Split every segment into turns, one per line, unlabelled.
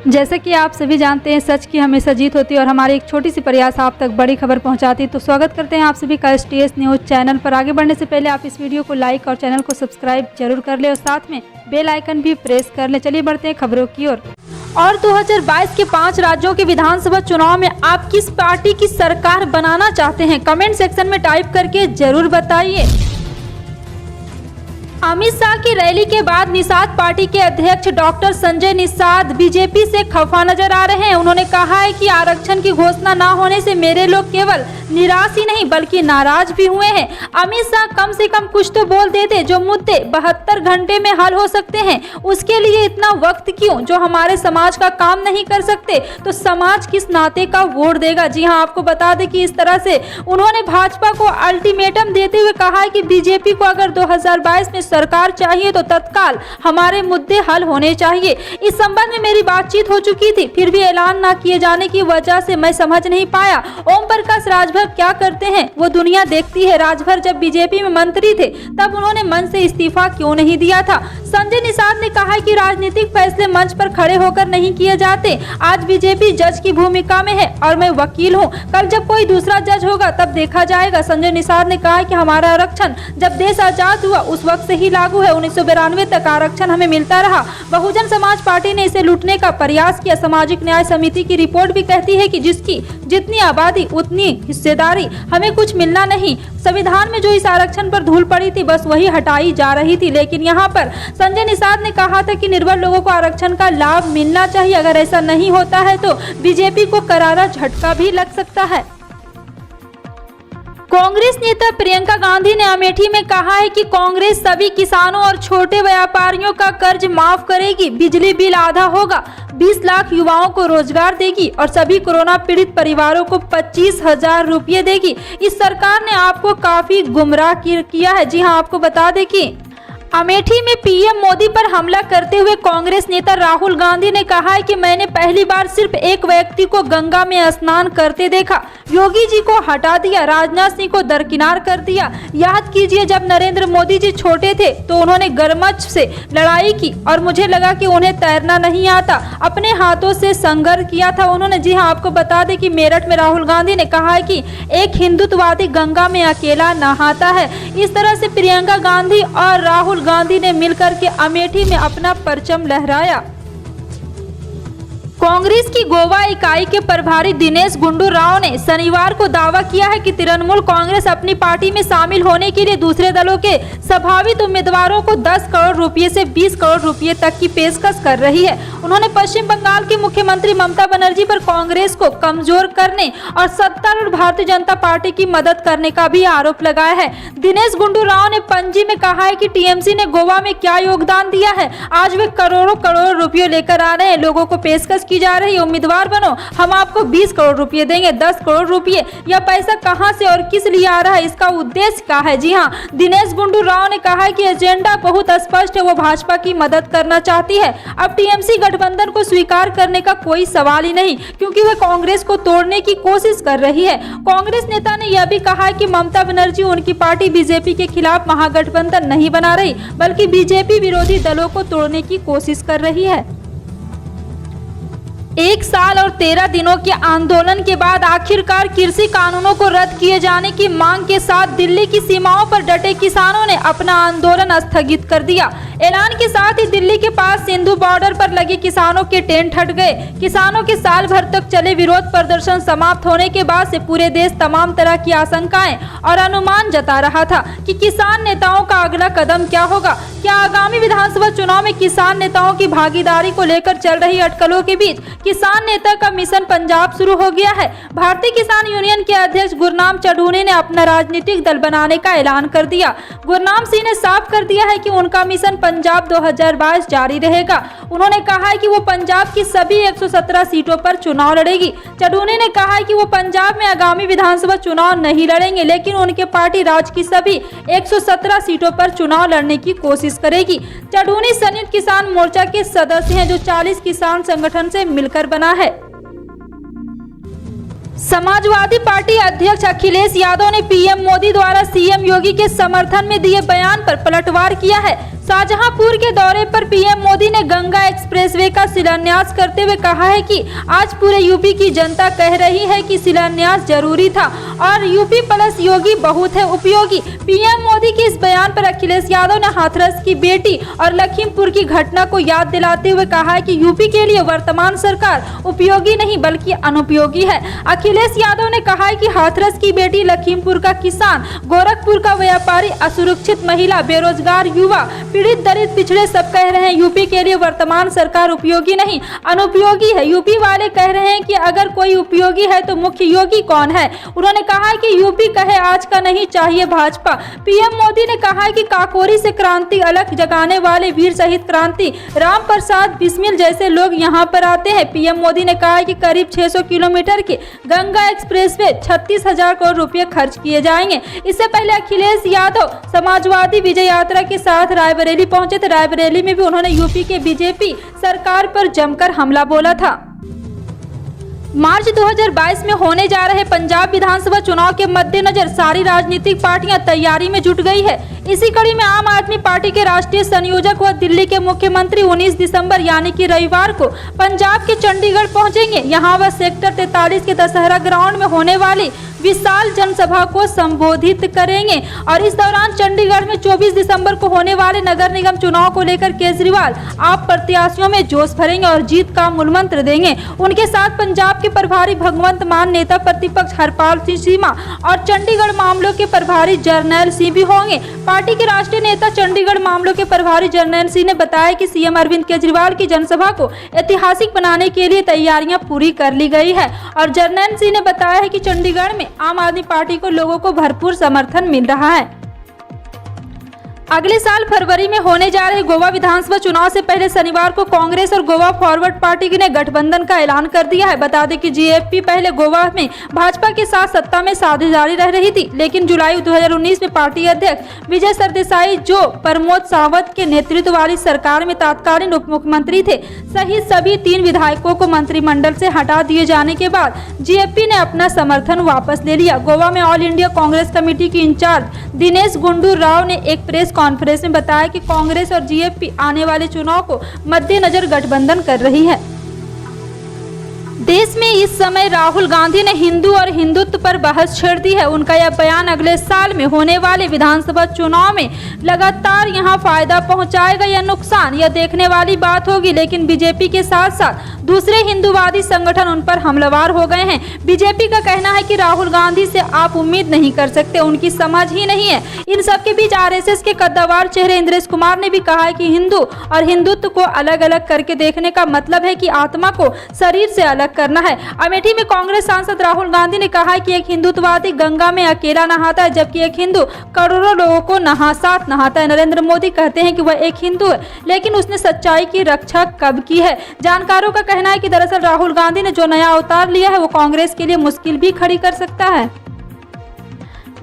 जैसे कि आप सभी जानते हैं, सच की हमेशा जीत होती है और हमारी एक छोटी सी प्रयास आप तक बड़ी खबर पहुंचाती है। तो स्वागत करते हैं आप सभी का STS न्यूज़ चैनल पर। आगे बढ़ने से पहले आप इस वीडियो को लाइक और चैनल को सब्सक्राइब जरूर कर ले और साथ में बेल आइकन भी प्रेस कर ले। चलिए बढ़ते हैं खबरों की ओर। और 2022 के 5 राज्यों के विधानसभा चुनाव में आप किस पार्टी की सरकार बनाना चाहते हैं? कमेंट सेक्शन में टाइप करके जरूर बताइए। अमित शाह की रैली के बाद निषाद पार्टी के अध्यक्ष डॉक्टर संजय निषाद बीजेपी से खफा नजर आ रहे हैं। उन्होंने कहा है कि आरक्षण की घोषणा न होने से मेरे लोग केवल निराश ही नहीं बल्कि नाराज भी हुए हैं। अमित शाह कम से कम कुछ तो बोल देते, जो मुद्दे 72 घंटे में हल हो सकते हैं उसके लिए इतना वक्त क्यों? जो हमारे समाज का काम नहीं कर सकते तो समाज किस नाते का वोट देगा? जी हाँ, आपको बता दें कि इस तरह से उन्होंने भाजपा को अल्टीमेटम देते हुए कहा है कि बीजेपी को अगर 2022 में सरकार चाहिए तो तत्काल हमारे मुद्दे हल होने चाहिए। इस संबंध में मेरी बातचीत हो चुकी थी, फिर भी ऐलान न किए जाने की वजह से मैं समझ नहीं पाया ओम प्रकाश राजभर क्या करते हैं वो दुनिया देखती है। राजभर जब बीजेपी में मंत्री थे तब उन्होंने मन से इस्तीफा क्यों नहीं दिया था? संजय निषाद ने कहा कि राजनीतिक फैसले मंच पर खड़े होकर नहीं किए जाते। आज बीजेपी जज की भूमिका में है और मैं वकील हूँ। कल जब कोई दूसरा जज होगा तब देखा जाएगा। संजय निषाद ने कहा कि हमारा आरक्षण जब देश आजाद हुआ उस वक्त से ही लागू है। 1992 तक आरक्षण हमें मिलता रहा। बहुजन समाज पार्टी ने इसे लूटने का प्रयास किया। सामाजिक न्याय समिति की रिपोर्ट भी कहती है कि जिसकी जितनी आबादी उतनी हिस्सेदारी, हमें कुछ मिलना नहीं। संविधान में जो इस आरक्षण पर धूल पड़ी थी बस वही हटाई जा रही थी। लेकिन यहाँ पर संजय निषाद ने कहा था कि निर्बल लोगों को आरक्षण का लाभ मिलना चाहिए। अगर ऐसा नहीं होता है तो बीजेपी को करारा झटका भी लग सकता है। कांग्रेस नेता प्रियंका गांधी ने अमेठी में कहा है कि कांग्रेस सभी किसानों और छोटे व्यापारियों का कर्ज माफ करेगी, बिजली बिल आधा होगा, 20 लाख युवाओं को रोजगार देगी और सभी कोरोना पीड़ित परिवारों को 25,000 रुपये देगी। इस सरकार ने आपको काफी गुमराह किया है। जी हाँ, आपको बता दें कि अमेठी में पीएम मोदी पर हमला करते हुए कांग्रेस नेता राहुल गांधी ने कहा है कि मैंने पहली बार सिर्फ एक व्यक्ति को गंगा में स्नान करते देखा, योगी जी को हटा दिया, राजनाथ सिंह को दरकिनार कर दिया। याद कीजिए जब नरेंद्र मोदी जी छोटे थे तो उन्होंने गर्मच से लड़ाई की और मुझे लगा कि उन्हें तैरना नहीं आता, अपने हाथों से संघर्ष किया था उन्होंने। जी हाँ, आपको बता दें कि मेरठ में राहुल गांधी ने कहा है कि एक हिंदुत्ववादी गंगा में अकेला नहाता है। इस तरह से प्रियंका गांधी और राहुल गांधी ने मिलकर के अमेठी में अपना परचम लहराया। कांग्रेस की गोवा इकाई के प्रभारी दिनेश गुंडू राव ने शनिवार को दावा किया है कि तृणमूल कांग्रेस अपनी पार्टी में शामिल होने के लिए दूसरे दलों के संभावित उम्मीदवारों को 10 करोड़ रुपए से 20 करोड़ रुपए तक की पेशकश कर रही है। उन्होंने पश्चिम बंगाल की मुख्यमंत्री ममता बनर्जी पर कांग्रेस को कमजोर करने और सत्तारूढ़ भारतीय जनता पार्टी की मदद करने का भी आरोप लगाया है। दिनेश गुंडू राव ने पणजी में कहा है कि टीएमसी ने गोवा में क्या योगदान दिया है, आज वे करोड़ों करोड़ रुपये लेकर आ रहे हैं, लोगों को पेशकश की जा रही है, उम्मीदवार बनो, हम आपको 20 करोड़ रुपए देंगे, 10 करोड़ रुपए। यह पैसा कहां से और किस लिए आ रहा है, इसका उद्देश्य क्या है? जी हां, दिनेश गुंडू राव ने कहा है कि एजेंडा बहुत स्पष्ट है, वो भाजपा की मदद करना चाहती है। अब टीएमसी गठबंधन को स्वीकार करने का कोई सवाल ही नहीं क्योंकि वह कांग्रेस को तोड़ने की कोशिश कर रही है। कांग्रेस नेता ने यह भी कहा है कि ममता बनर्जी उनकी पार्टी बीजेपी के खिलाफ महागठबंधन नहीं बना रही बल्कि बीजेपी विरोधी दलों को तोड़ने की कोशिश कर रही है। 1 साल और 13 दिनों के आंदोलन के बाद आखिरकार कृषि कानूनों को रद्द किए जाने की मांग के साथ दिल्ली की सीमाओं पर डटे किसानों ने अपना आंदोलन स्थगित कर दिया। ऐलान के साथ ही दिल्ली के पास सिंधु बॉर्डर पर लगे किसानों के टेंट हट गए। किसानों के साल भर तक चले विरोध प्रदर्शन समाप्त होने के बाद से पूरे देश तमाम तरह की आशंकाएं और अनुमान जता रहा था कि किसान नेताओं का अगला कदम क्या होगा। क्या आगामी विधानसभा चुनाव में किसान नेताओं की भागीदारी को लेकर चल रही अटकलों के बीच किसान नेता का मिशन पंजाब शुरू हो गया है। भारतीय किसान यूनियन के अध्यक्ष गुरनाम चढ़ूने ने अपना राजनीतिक दल बनाने का ऐलान कर दिया। गुरनाम सिंह ने साफ कर दिया है कि उनका मिशन पंजाब 2022 जारी रहेगा। उन्होंने कहा है कि वो पंजाब की सभी 117 सीटों पर चुनाव लड़ेगी। चढ़ूने ने कहा है कि वो पंजाब में आगामी विधानसभा चुनाव नहीं लड़ेंगे लेकिन उनके पार्टी राज्य की सभी 117 सीटों पर चुनाव लड़ने की कोशिश करेगी। चढ़ूनी संयुक्त किसान मोर्चा के सदस्य हैं जो 40 किसान संगठन से मिलकर बना है। समाजवादी पार्टी अध्यक्ष अखिलेश यादव ने पीएम मोदी द्वारा सीएम योगी के समर्थन में दिए बयान पर पलटवार किया है। शाहजहांपुर के दौरे पर पीएम मोदी ने गंगा एक्सप्रेसवे का शिलान्यास करते हुए कहा है कि आज पूरे यूपी की जनता कह रही है कि शिलान्यास जरूरी था और यूपी प्लस योगी बहुत है उपयोगी। पीएम मोदी के इस बयान पर अखिलेश यादव ने हाथरस की बेटी और लखीमपुर की घटना को याद दिलाते हुए कहा है कि यूपी के लिए वर्तमान सरकार उपयोगी नहीं बल्कि अनुपयोगी है। अखिलेश यादव ने कहा है कि हाथरस की बेटी, लखीमपुर का किसान, गोरखपुर का व्यापारी, असुरक्षित महिला, बेरोजगार युवा, पीड़ित, दलित, पिछड़े सब कह रहे हैं यूपी के लिए वर्तमान सरकार उपयोगी नहीं अनुपयोगी है। यूपी वाले कह रहे हैं कि अगर कोई उपयोगी है तो मुख्य योगी कौन है। उन्होंने कहा है कि यूपी कहे आज का नहीं चाहिए भाजपा। पीएम मोदी ने कहा है कि काकोरी से क्रांति अलख जगाने वाले वीर शहीद क्रांति राम प्रसाद बिस्मिल जैसे लोग यहां पर आते हैं। पीएम मोदी ने कहा है कि करीब 600 किलोमीटर के गंगा एक्सप्रेसवे 36,000 करोड़ रुपए खर्च किए जाएंगे। इससे पहले अखिलेश यादव समाजवादी विजय यात्रा के साथ रायबरेली पहुंचे थे। रायबरेली में भी उन्होंने यूपी के बीजेपी सरकार पर जमकर हमला बोला था। मार्च 2022 में होने जा रहे पंजाब विधानसभा चुनाव के मद्देनजर सारी राजनीतिक पार्टियां तैयारी में जुट गई है। इसी कड़ी में आम आदमी पार्टी के राष्ट्रीय संयोजक व दिल्ली के मुख्यमंत्री 19 दिसंबर यानी कि रविवार को पंजाब के चंडीगढ़ पहुंचेंगे। यहां वह सेक्टर 43 के दशहरा ग्राउंड में होने वाली विशाल जनसभा को संबोधित करेंगे और इस दौरान चंडीगढ़ में 24 दिसंबर को होने वाले नगर निगम चुनाव को लेकर केजरीवाल आप प्रत्याशियों में जोश भरेंगे और जीत का मूलमंत्र देंगे। उनके साथ पंजाब के प्रभारी भगवंत मान, नेता प्रतिपक्ष हरपाल सिंह चीमा और चंडीगढ़ मामलों के प्रभारी जर्नैल सिंह भी होंगे। पार्टी के राष्ट्रीय नेता चंडीगढ़ मामलों के प्रभारी जर्नैल सिंह ने बताया कि सीएम अरविंद केजरीवाल की जनसभा को ऐतिहासिक बनाने के लिए तैयारियां पूरी कर ली गई है और जर्नैल सिंह ने बताया है कि चंडीगढ़ में आम आदमी पार्टी को लोगों को भरपूर समर्थन मिल रहा है। अगले साल फरवरी में होने जा रहे गोवा विधानसभा चुनाव से पहले शनिवार को कांग्रेस और गोवा फॉरवर्ड पार्टी ने गठबंधन का ऐलान कर दिया है। बता दें कि जीएफपी पहले गोवा में भाजपा के साथ सत्ता में साझेदारी रह रही थी, लेकिन जुलाई 2019 में पार्टी अध्यक्ष विजय सरदेसाई जो प्रमोद सावंत के नेतृत्व वाली सरकार में तत्कालीन उप मुख्यमंत्री थे सहित सभी 3 विधायकों को मंत्रिमंडल से हटा दिए जाने के बाद जीएफपी ने अपना समर्थन वापस ले लिया। गोवा में ऑल इंडिया कांग्रेस कमेटी के इंचार्ज दिनेश गुंडू राव ने एक प्रेस कॉन्फ्रेंस में बताया कि कांग्रेस और जीएफपी आने वाले चुनाव को मद्देनजर गठबंधन कर रही है। देश में इस समय राहुल गांधी ने हिंदू और हिंदुत्व पर बहस छेड़ दी है। उनका यह बयान अगले साल में होने वाले विधानसभा चुनाव में लगातार यहां फायदा पहुंचाएगा या नुकसान, यह देखने वाली बात होगी। लेकिन बीजेपी के साथ साथ दूसरे हिंदूवादी संगठन उन पर हमलावर हो गए हैं। बीजेपी का कहना है कि राहुल गांधी से आप उम्मीद नहीं कर सकते, उनकी समझ ही नहीं है। इन सब के बीच आरएसएस के कद्दावर चेहरे इंद्रेश कुमार ने भी कहा है कि हिंदू और हिंदुत्व को अलग अलग करके देखने का मतलब है कि आत्मा को शरीर से अलग करना है। अमेठी में कांग्रेस सांसद राहुल गांधी ने कहा है कि एक हिंदुत्ववादी गंगा में अकेला नहाता है जबकि एक हिंदू करोड़ों लोगों को साथ नहाता है। नरेंद्र मोदी कहते हैं कि वह एक हिंदू है, लेकिन उसने सच्चाई की रक्षा कब की है। जानकारों का कहना है कि दरअसल राहुल गांधी ने जो नया अवतार लिया है वो कांग्रेस के लिए मुश्किल भी खड़ी कर सकता है।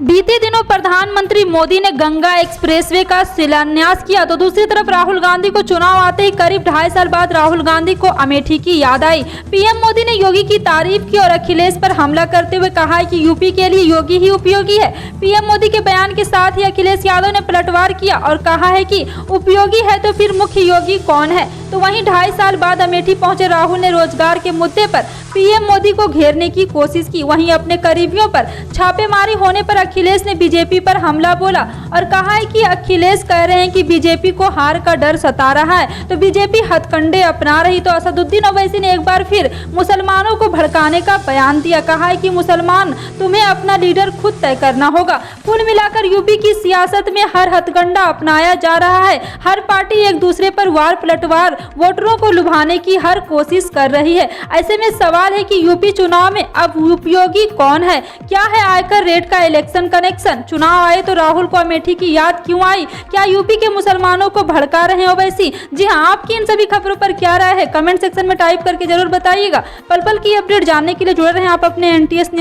बीते दिनों प्रधानमंत्री मोदी ने गंगा एक्सप्रेसवे का शिलान्यास किया तो दूसरी तरफ राहुल गांधी को चुनाव आते ही करीब 2.5 साल बाद राहुल गांधी को अमेठी की याद आई। पीएम मोदी ने योगी की तारीफ की और अखिलेश पर हमला करते हुए कहा है कि यूपी के लिए योगी ही उपयोगी है। पीएम मोदी के बयान के साथ ही अखिलेश यादव ने पलटवार किया और कहा है कि उपयोगी है तो फिर मुख्य योगी कौन है। तो वहीं 2.5 साल बाद अमेठी पहुंचे राहुल ने रोजगार के मुद्दे पर पीएम मोदी को घेरने की कोशिश की। वहीं अपने करीबियों पर छापेमारी होने पर अखिलेश ने बीजेपी पर हमला बोला और कहा है कि अखिलेश कह रहे हैं कि बीजेपी को हार का डर सता रहा है तो बीजेपी हथकंडे अपना रही। तो असदुद्दीन ओवैसी ने एक बार फिर मुसलमानों को भड़काने का बयान दिया। कहा है कि मुसलमान तुम्हें अपना लीडर खुद तय करना होगा। कुल मिलाकर यूपी की सियासत में हर हथकंडा अपनाया जा रहा है। हर पार्टी एक दूसरे पर वार पलटवार वोटरों को लुभाने की हर कोशिश कर रही है। ऐसे में सवाल है कि यूपी चुनाव में अब उपयोगी कौन है? क्या है आयकर रेट का इलेक्शन कनेक्शन? चुनाव आए तो राहुल को अमेठी की याद क्यों आई? क्या यूपी के मुसलमानों को भड़का रहे हैं ओवैसी? जी हां, आपकी इन सभी खबरों पर क्या राय है? कमेंट सेक्शन में टाइप करके जरूर बताइएगा। पल पल की अपडेट जानने के लिए जुड़े रहें आप अपने NTS न्यूज।